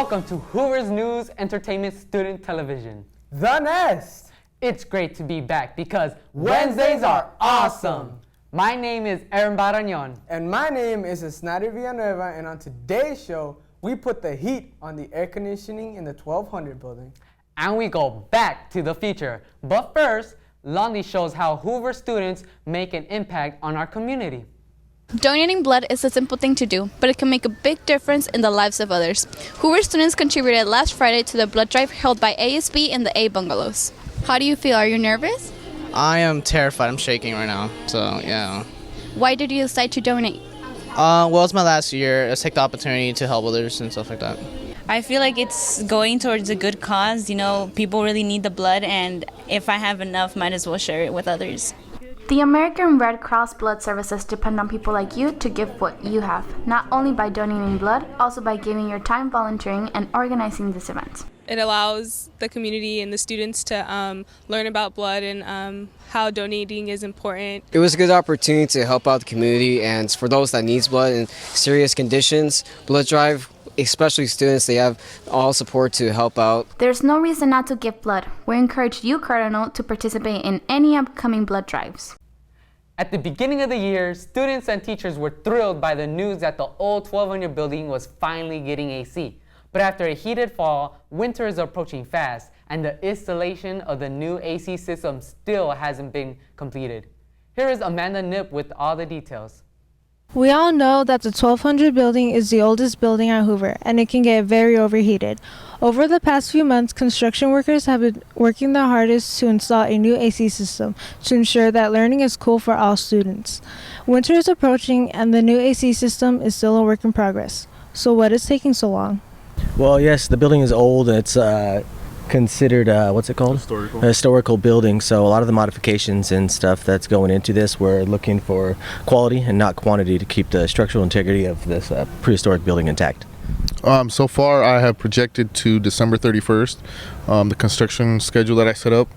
Welcome to Hoover's News Entertainment Student Television. The Nest! It's great to be back because Wednesdays are awesome! My name is Aaron Barañón. And my name is Esnadir Villanueva, and on today's show, we put the heat on the air conditioning in the 1200 building. And we go back to the future. But first, Londi shows how Hoover students make an impact on our community. Donating blood is a simple thing to do, but it can make a big difference in the lives of others. Hoover students contributed last Friday to the blood drive held by ASB in the A bungalows. How do you feel? Are you nervous? I am terrified. I'm shaking right now. So, yeah. Why did you decide to donate? Well, it's my last year. Let's take the opportunity to help others and stuff like that. I feel like it's going towards a good cause. You know, people really need the blood, and if I have enough, might as well share it with others. The American Red Cross Blood Services depend on people like you to give what you have, not only by donating blood, also by giving your time volunteering and organizing this event. It allows the community and the students to learn about blood and how donating is important. It was a good opportunity to help out the community, and for those that needs blood in serious conditions, blood drive, especially students, they have all support to help out. There's no reason not to give blood. We encourage you, Cardinal, to participate in any upcoming blood drives. At the beginning of the year, students and teachers were thrilled by the news that the old 1200 building was finally getting AC. But after a heated fall, winter is approaching fast, and the installation of the new AC system still hasn't been completed. Here is Amanda Nip with all the details. We all know that the 1200 building is the oldest building at Hoover, and it can get very overheated. Over the past few months, construction workers have been working the hardest to install a new AC system to ensure that learning is cool for all students. Winter is approaching, and the new AC system is still a work in progress. So what is taking so long? Well, yes, the building is old. It's considered, what's it called? Historical. A historical building. So a lot of the modifications and stuff that's going into this, we're looking for quality and not quantity to keep the structural integrity of this prehistoric building intact. So far, I have projected to December 31st. The construction schedule that I set up,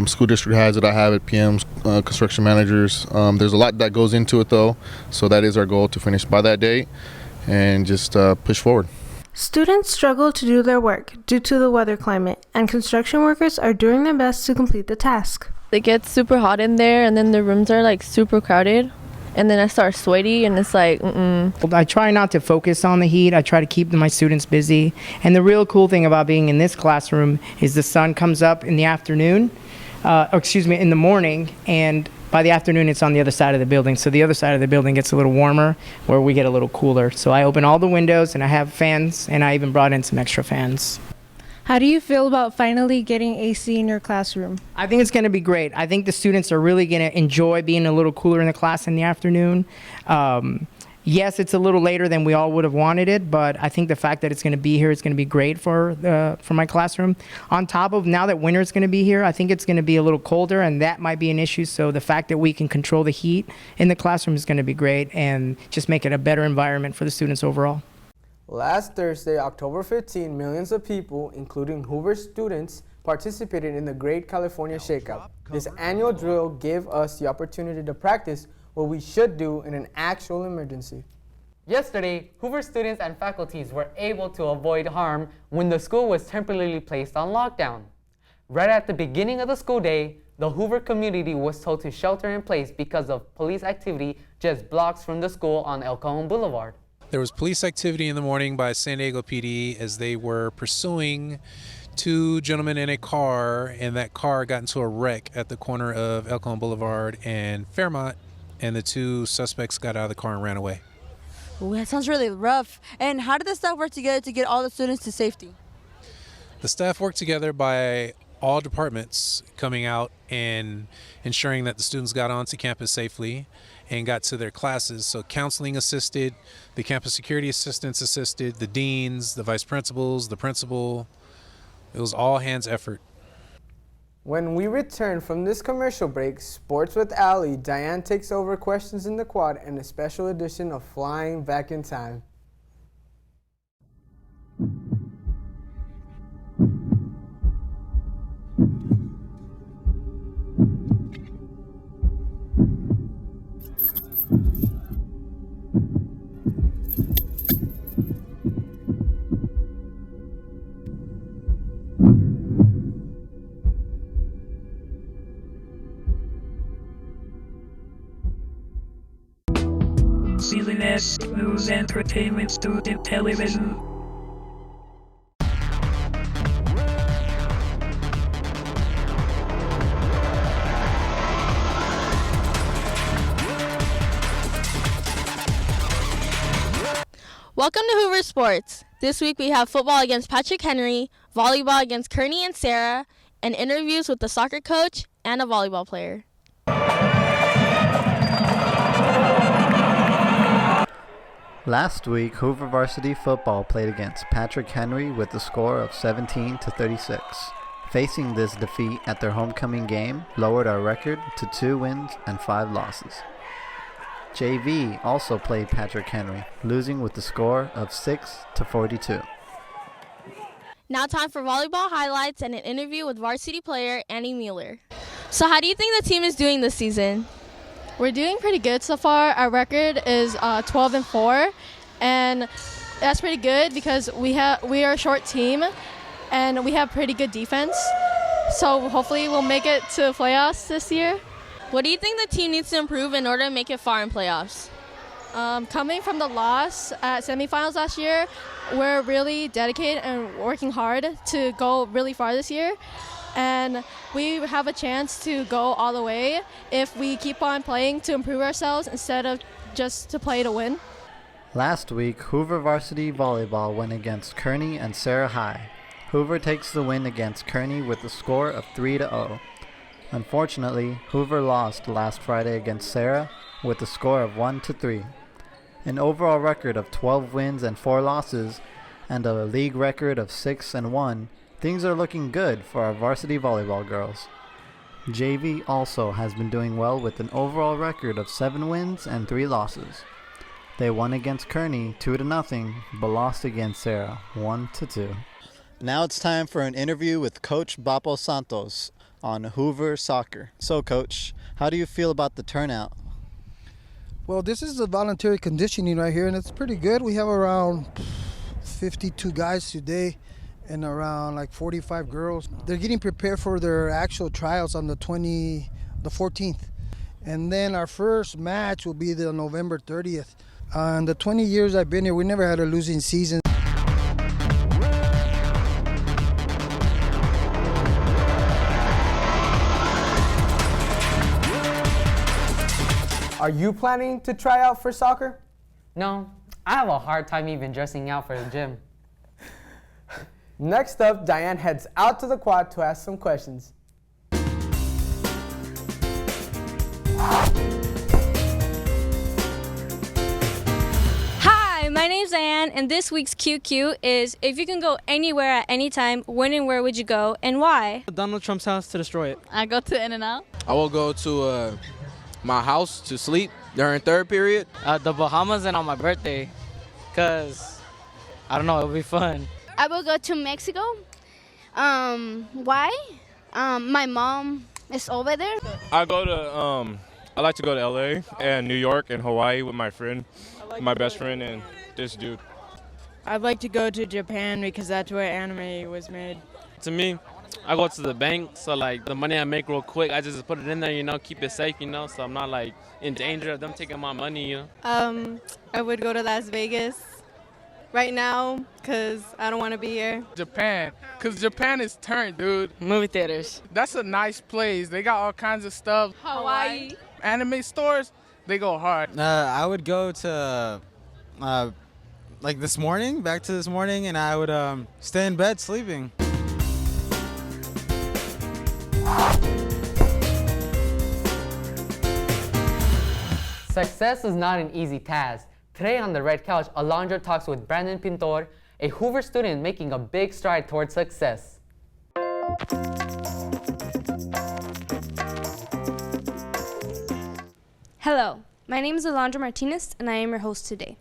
school district has it. I have it. PMs, construction managers. There's a lot that goes into it, though. So that is our goal, to finish by that date and just push forward. Students struggle to do their work due to the weather climate, and construction workers are doing their best to complete the task. It gets super hot in there, and then the rooms are like super crowded, and then I start sweaty, and it's like, I try not to focus on the heat. I try to keep my students busy. And the real cool thing about being in this classroom is the sun comes up in the afternoon, in the morning, and by the afternoon it's on the other side of the building. So the other side of the building gets a little warmer, where we get a little cooler. So I open all the windows, and I have fans, and I even brought in some extra fans. How do you feel about finally getting AC in your classroom? I think it's going to be great. I think the students are really going to enjoy being a little cooler in the class in the afternoon. Yes, it's a little later than we all would have wanted it, but I think the fact that it's going to be here is going to be great for my classroom. On top of, now that winter is going to be here, I think it's going to be a little colder, and that might be an issue. So the fact that we can control the heat in the classroom is going to be great and just make it a better environment for the students overall. Last Thursday, October 15, millions of people, including Hoover students, participated in the Great California Shakeout. This annual drill gave us the opportunity to practice what we should do in an actual emergency. Yesterday, Hoover students and faculties were able to avoid harm when the school was temporarily placed on lockdown. Right at the beginning of the school day, the Hoover community was told to shelter in place because of police activity just blocks from the school on El Cajon Boulevard. There was police activity in the morning by San Diego PD as they were pursuing two gentlemen in a car, and that car got into a wreck at the corner of El Cajon Boulevard and Fairmont, and the two suspects got out of the car and ran away. Ooh, that sounds really rough. And how did the staff work together to get all the students to safety? The staff worked together by all departments coming out and ensuring that the students got onto campus safely and got to their classes. So counseling assisted, the campus security assistants assisted, the deans, the vice principals, the principal. It was all hands effort. When we return from this commercial break, Sports with Allie, Diane takes over questions in the quad and a special edition of Flying Back in Time. best news entertainment student television. Welcome to Hoover Sports. This week we have football against Patrick Henry, volleyball against Kearney and Sarah, and interviews with the soccer coach and a volleyball player. Last week, Hoover varsity football played against Patrick Henry with a score of 17-36. Facing this defeat at their homecoming game lowered our record to 2 wins and 5 losses. JV also played Patrick Henry, losing with the score of 6-42. Now time for volleyball highlights and an interview with varsity player Annie Mueller. So how do you think the team is doing this season? We're doing pretty good so far. Our record is 12-4, and that's pretty good because we are a short team, and we have pretty good defense. So hopefully we'll make it to playoffs this year. What do you think the team needs to improve in order to make it far in playoffs? Coming from the loss at semifinals last year, we're really dedicated and working hard to go really far this year. And we have a chance to go all the way if we keep on playing to improve ourselves instead of just to play to win. Last week, Hoover varsity volleyball went against Kearney and Sarah High. Hoover takes the win against Kearney with a score of 3-0. Unfortunately, Hoover lost last Friday against Sarah with a score of 1-3. An overall record of 12 wins and 4 losses, and a league record of 6-1, things are looking good for our varsity volleyball girls. JV also has been doing well with an overall record of 7 wins and 3 losses. They won against Kearney 2-0, but lost against Sarah 1-2. Now it's time for an interview with Coach Bapo Santos on Hoover Soccer. So, Coach, how do you feel about the turnout? Well, this is a voluntary conditioning right here, and it's pretty good. We have around 52 guys today and around like 45 girls. They're getting prepared for their actual tryouts on the 14th. And then our first match will be the November 30th. In the 20 years I've been here, we never had a losing season. Are you planning to try out for soccer? No, I have a hard time even dressing out for the gym. Next up, Diane heads out to the quad to ask some questions. Hi, my name's Diane, and this week's QQ is, if you can go anywhere at any time, when and where would you go, and why? Donald Trump's house to destroy it. I go to In-N-Out. I will go to my house to sleep during third period. The Bahamas and on my birthday, because, I don't know, it'll be fun. I will go to Mexico. Why? My mom is over there. I like to go to LA and New York and Hawaii with my friend, my best friend, and this dude. I'd like to go to Japan because that's where anime was made. To me, I go to the bank, so like the money I make real quick, I just put it in there, keep it safe, so I'm not like in danger of them taking my money, I would go to Las Vegas right now because I don't want to be here. Japan, because Japan is turned, dude. Movie theaters. That's a nice place. They got all kinds of stuff. Hawaii. Anime stores, they go hard. I would go to, like this morning, back to this morning, and I would stay in bed sleeping. Success is not an easy task. Today on the Red Couch, Alondra talks with Brandon Pintor, a Hoover student making a big stride towards success. Hello, my name is Alondra Martinez, and I am your host today.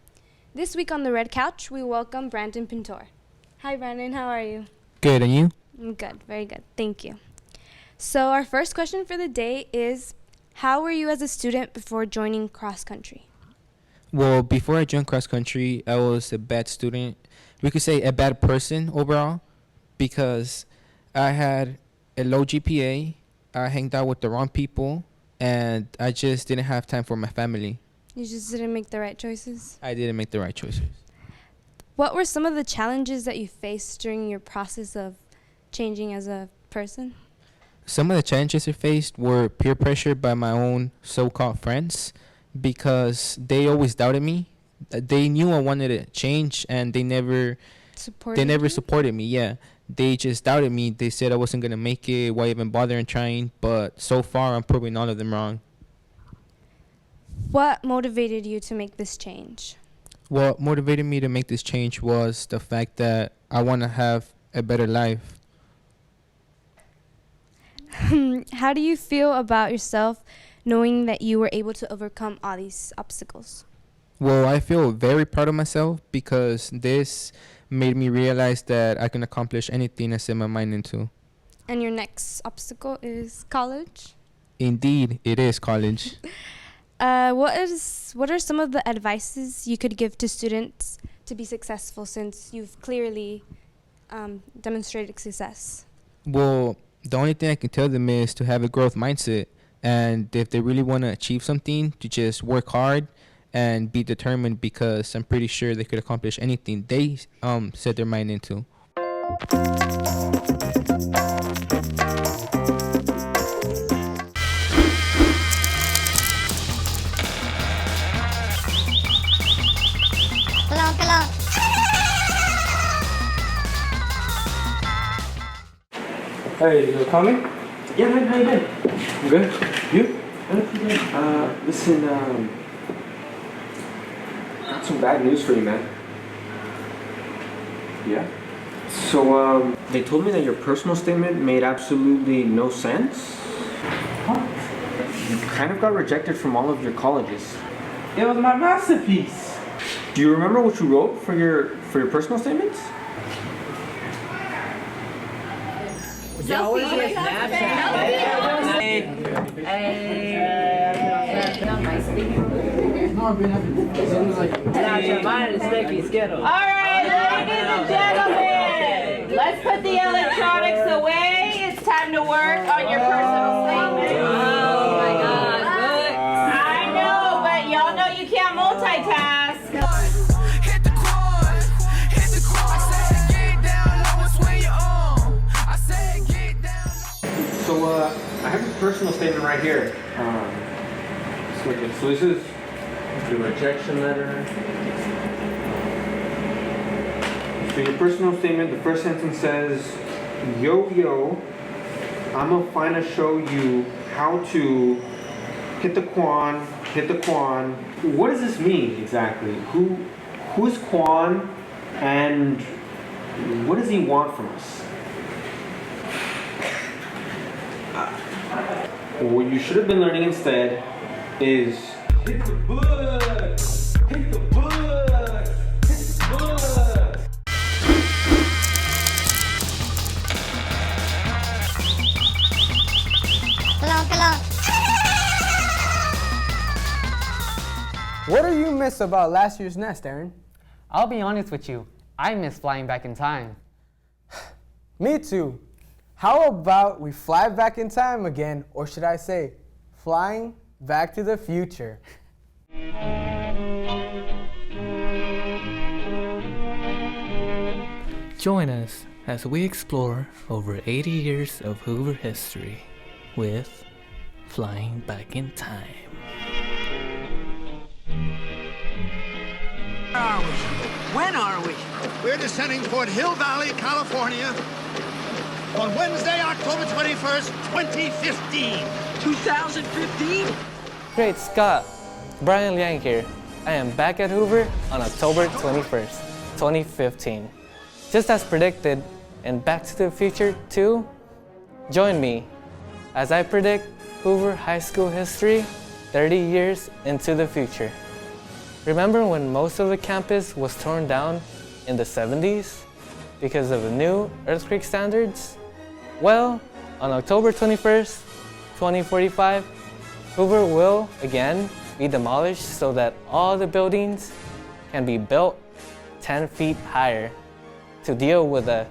This week on the Red Couch, we welcome Brandon Pintor. Hi, Brandon. How are you? Good, and you? I'm good. Very good. Thank you. So our first question for the day is, how were you as a student before joining cross country? Well, before I joined cross country, I was a bad student. We could say a bad person overall because I had a low GPA. I hanged out with the wrong people, and I just didn't have time for my family. You just didn't make the right choices? I didn't make the right choices. What were some of the challenges that you faced during your process of changing as a person? Some of the challenges I faced were peer pressure by my own so-called friends because they always doubted me. They knew I wanted to change and they never supported me. Yeah, they just doubted me. They said I wasn't gonna make it. Why even bother in trying? But so far, I'm proving all of them wrong. What motivated you to make this change? What motivated me to make this change was the fact that I want to have a better life. How do you feel about yourself knowing that you were able to overcome all these obstacles? Well, I feel very proud of myself because this made me realize that I can accomplish anything I set my mind into. And your next obstacle is college? Indeed, it is college. What are some of the advices you could give to students to be successful since you've clearly demonstrated success? Well, the only thing I can tell them is to have a growth mindset. And if they really want to achieve something, to just work hard and be determined because I'm pretty sure they could accomplish anything they set their mind into. Hey, you coming? Yeah, man, how you been? I'm good. You? I'm good. Listen, got some bad news for you, man. Yeah? So, they told me that your personal statement made absolutely no sense. What? You kind of got rejected from all of your colleges. It was my masterpiece. Do you remember what you wrote for your personal statements? Yo, where's your Snapchat? Mine is sticky Skittles. All right, ladies and gentlemen, let's put the electronics away. It's time to work on your personal statement. Oh my God, good. I know, but y'all know you can't multitask. So, I have a personal statement right here. So this is the rejection letter. So your personal statement, the first sentence says, yo, I'ma finna show you how to hit the Quan. What does this mean exactly? Who's Quan and what does he want from us? What you should have been learning instead is hit the books, hit the books, hit the books. What do you miss about last year's nest, Aaron? I'll be honest with you, I miss flying back in time. Me too. How about we fly back in time again, or should I say, flying back to the future? Join us as we explore over 80 years of Hoover history with Flying Back in Time. When are we? We're descending toward Hill Valley, California on Wednesday, October 21st, 2015. 2015? Great Scott! Brian Liang here. I am back at Hoover on October 21st, 2015. Just as predicted in Back to the Future 2, join me as I predict Hoover High School history 30 years into the future. Remember when most of the campus was torn down in the 70s because of the new earthquake standards? Well, on October 21st, 2045, Hoover will again be demolished so that all the buildings can be built 10 feet higher to deal with the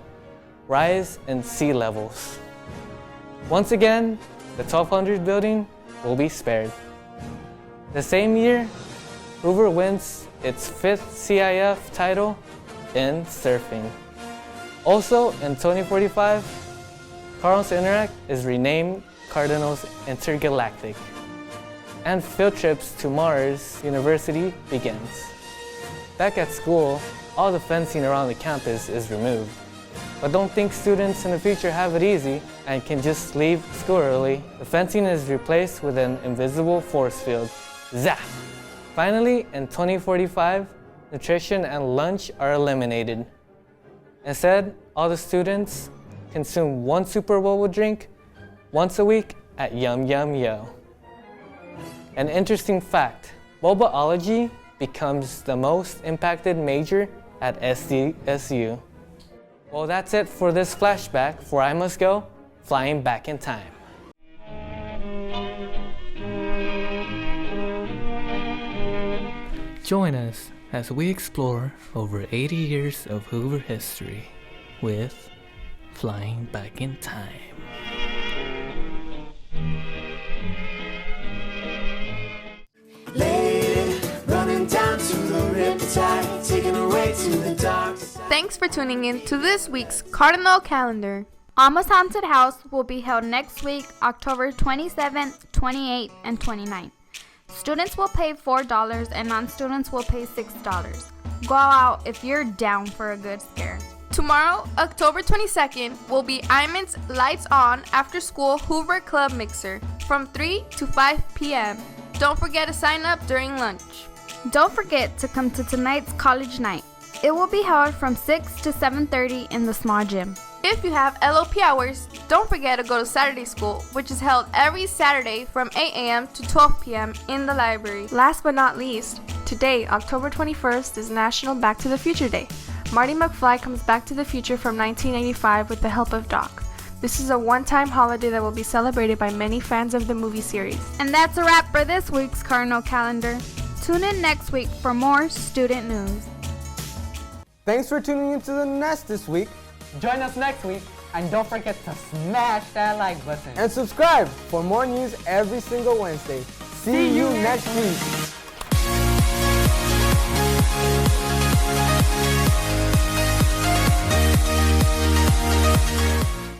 rise in sea levels. Once again, the 1200 building will be spared. The same year, Hoover wins its 5th CIF title in surfing. Also, in 2045, Cardinal's Interact is renamed Cardinal's Intergalactic. And field trips to Mars University begins. Back at school, all the fencing around the campus is removed. But don't think students in the future have it easy and can just leave school early. The fencing is replaced with an invisible force field. Zap! Finally, in 2045, nutrition and lunch are eliminated. Instead, all the students consume one Super Bowl drink once a week at Yum Yum Yo. An interesting fact, Bobaology becomes the most impacted major at SDSU. Well, that's it for this flashback, for I must go flying back in time. Join us as we explore over 80 years of Hoover history with Flying Back in Time. Thanks for tuning in to this week's Cardinal Calendar. Almost Haunted House will be held next week, October 27th, 28th, and 29th. Students will pay $4 and non-students will pay $6. Go out if you're down for a good scare. Tomorrow, October 22nd, will be Iman's Lights On After School Hoover Club Mixer from 3 to 5 p.m. Don't forget to sign up during lunch. Don't forget to come to tonight's college night. It will be held from 6 to 7:30 in the small gym. If you have LOP hours, don't forget to go to Saturday school, which is held every Saturday from 8 a.m. to 12 p.m. in the library. Last but not least, today, October 21st, is National Back to the Future Day. Marty McFly comes back to the future from 1985 with the help of Doc. This is a one-time holiday that will be celebrated by many fans of the movie series. And that's a wrap for this week's Cardinal Calendar. Tune in next week for more student news. Thanks for tuning into the Nest this week. Join us next week, and don't forget to smash that like button. And subscribe for more news every single Wednesday. See you next week.